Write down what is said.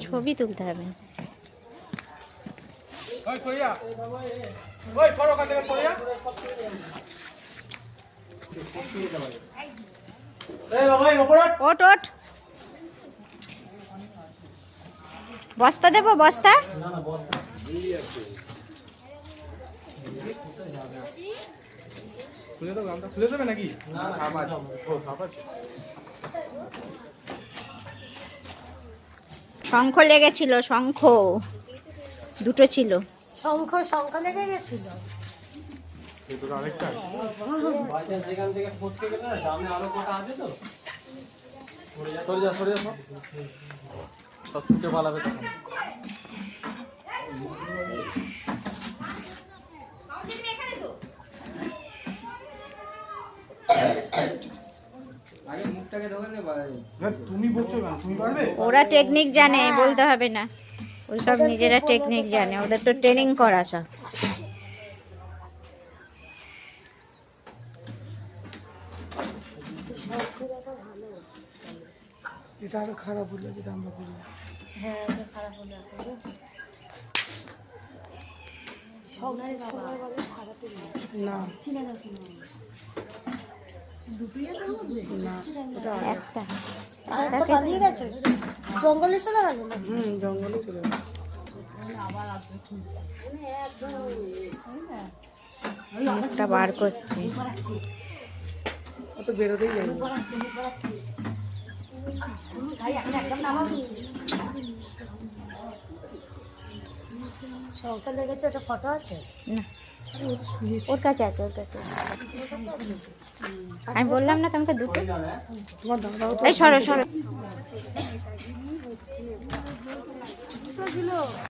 ছবি তুলতে হবে। ওট ওট, বস্তা দেবো, বস্তা। খুলে দেবে নাকি? শঙ্খ লেগেছিল, শঙ্খ দুটো ছিল। শঙ্খ শঙ্খ লেগে গেছিল। আরেকটা সেখান থেকে ফসকে গেলে না, দামে আরো কটা আছে তো। সরে যা সব সব ছুটে পালাবে তখন। তুমি বলছো না, তুমি পারবে? ওরা টেকনিক জানে, বলতে হবে না। ওইসব নিজেরা টেকনিক জানে, ওদের তো ট্রেনিং করা সব। এটা আরো খারাপ হলো যেটা আমরা করি। হ্যাঁ এটা খারাপ হলো এখন। সোনার বাবা খারাপ না চিনা না দুটোই না, একটা একটা পালিয়ে গেছে, জঙ্গলে চলে গেল না? জঙ্গলে চলে গেল। একটা বার করছি। ও তো বেরোতেই যাবে। শঙ্খ লেগেছে, একটা ফটো আছে না, ওর কাছে আছে, ওর কাছে আছে। আমি বললাম না তোমাকে দুটো। এই সরো সরো।